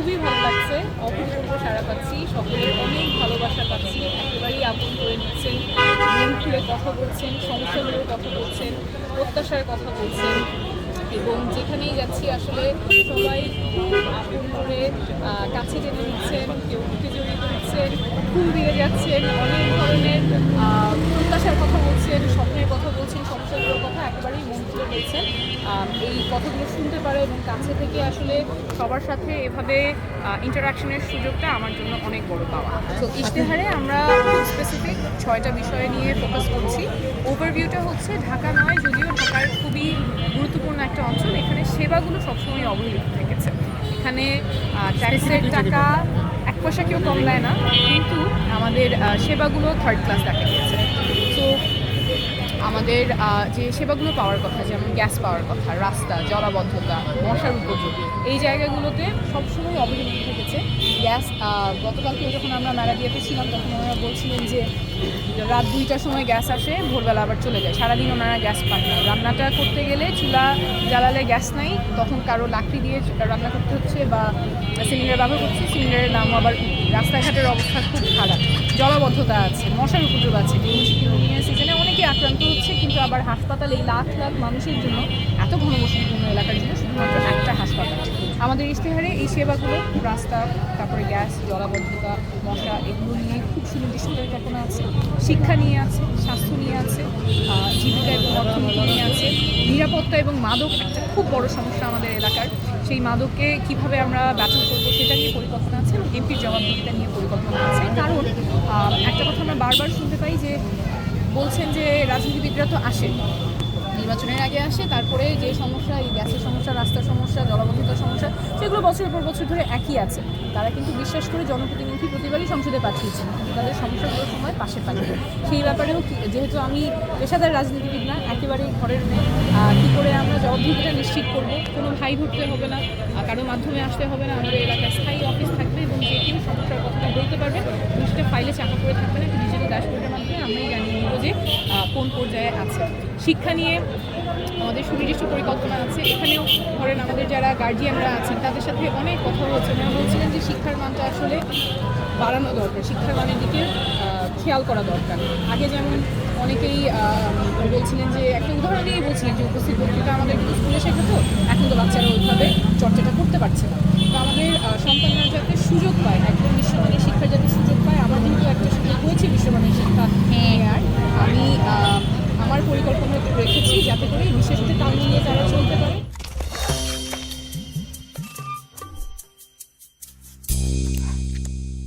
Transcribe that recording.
খুবই ভালো লাগছে, অভূতপূর্ব সাড়া পাচ্ছি, সকলের অনেক ভালোবাসা পাচ্ছি, একেবারেই আপন করে নিচ্ছেন, মন খুলে কথা বলছেন, সমস্যাগুলোর কথা বলছেন, প্রত্যাশার কথা বলছেন এবং যেখানেই যাচ্ছি আসলে সবাই খুব আপন করে কাছে টেনে নিচ্ছেন, কেউ বুকে জড়িয়ে নিচ্ছেন, ফুল দিয়ে যাচ্ছেন, অনেক ধরনের প্রত্যাশার কথা বলছেন, স্বপ্নের কথা বলছেন, সমস্যাগুলোর কথা একেবারেই মন খুলে বলছেন। এই কথাগুলো শুনতে পারে এবং কাছে থেকে আসলে সবার সাথে এভাবে ইন্টারাকশনের সুযোগটা আমার জন্য অনেক বড় পাওয়া। তো ইশতেহারে আমরা খুব স্পেসিফিক 6টা বিষয় নিয়ে ফোকাস করছি। ওভারভিউটা হচ্ছে ঢাকা নয়, যদিও ঢাকার খুবই গুরুত্বপূর্ণ একটা অঞ্চল, এখানে সেবাগুলো সবসময় অবহেলিত থেকেছে। এখানে ট্যাক্সের টাকা 1 পয়সা কেউ কম দেয় না, কিন্তু আমাদের সেবাগুলো থার্ড ক্লাস দেখা গিয়েছে। তো আমাদের যে সেবাগুলো পাওয়ার কথা, যেমন গ্যাস পাওয়ার কথা, রাস্তা, জলাবদ্ধতা, মশার উপযোগ, এই জায়গাগুলোতে সবসময় অবহেলিত থেকেছে। গ্যাস গতকালকে যখন আমরা মেরাদিয়াতে ছিলাম তখন ওনারা বলছিলেন যে রাত 2টার সময় গ্যাস আসে, ভোরবেলা আবার চলে যায়, সারাদিন ওনারা গ্যাস পান না। রান্নাটা করতে গেলে চুলা জ্বালালে গ্যাস নাই, তখন কারো লাকড়ি দিয়ে রান্না করতে হচ্ছে বা সিলিন্ডার ব্যবহার করছে, সিলিন্ডারের নাম আবার রাস্তাঘাটের অবস্থা খুব খারাপ, জলাবদ্ধতা আছে, মশার উপদ্রব আছে, নিউমোনিয়া সিজনে অনেকে আক্রান্ত হচ্ছে, কিন্তু আবার হাসপাতালে এই লাখ লাখ মানুষের জন্য, এত ঘনবসতিপূর্ণ এলাকার জন্য শুধুমাত্র একটা হাসপাতাল। আমাদের ইশতেহারে এই সেবাগুলো, রাস্তা, তারপরে গ্যাস, জলাবদ্ধতা, মশা, এগুলো নিয়ে খুব সুনির্দিষ্ট পরিকল্পনা আছে। শিক্ষা নিয়ে আছে, স্বাস্থ্য নিয়ে আছে, জীবিকা এবং অর্থনীতি নিয়ে আছে, নিরাপত্তা এবং মাদক একটা খুব বড় সমস্যা আমাদের এলাকার, সেই মাদককে কীভাবে আমরা ব্যাটল করবো সেটা নিয়ে পরিকল্পনা আছে, এমপির জবাবদিহিতা নিয়ে পরিকল্পনা আছে। কারণ একটা কথা আমরা বারবার শুনতে পাই যে বলছেন যে রাজনীতিবিদরা তো আসে, নির্বাচনের আগে আসে, তারপরে যে সমস্যা, এই গ্যাসের সমস্যা, রাস্তার সমস্যা, জলাবদ্ধতার সমস্যা, সেগুলো বছরের পর বছর ধরে একই আছে। তারা কিন্তু বিশ্বাস করে জনপ্রতিনিধি প্রতিবারই সংসদে পাঠিয়েছেন, কিন্তু তাদের সমস্যাগুলোর সময় পাশে পাঠিয়ে। সেই ব্যাপারেও যেহেতু আমি পেশাদার রাজনীতিবিদ না, একেবারেই ঘরের মেয়ে, কী করে আমরা জবাবদিহিতা নিশ্চিত করবো, কোনো ভাই ধরতে হবে না, কারো মাধ্যমে আসতে হবে না, আমাদের এলাকায় স্থায়ী অফিস থাকবে এবং যে কেউ সমস্যার কথাটা বলতে পারবে, জিনিসটা ফাইলে চাপা করে থাকবে না, ডিজিটাল ড্যাশবোর্ডের মাধ্যমে আমরাই জানিয়ে নেব যে কোন পর্যায়ে আছে। শিক্ষা নিয়ে আমাদের সুনির্দিষ্ট পরিকল্পনা আছে। এখানেও ধরেন আমাদের যারা গার্জিয়ানরা আছেন তাদের সাথে অনেক কথা হচ্ছে, ওনারা বলছিলেন যে শিক্ষার মানটা আসলে বাড়ানো দরকার, শিক্ষার মানের দিকে খেয়াল করা দরকার। আগে যেমন অনেকেই বলছিলেন যে, একটা উদাহরণ দিয়েই বলছিলেন যে উপস্থিত বক্তৃতা আমাদের কিন্তু স্কুলে শেখাতো, এখন তো বাচ্চারা ওইভাবে চর্চাটা করতে পারছে না।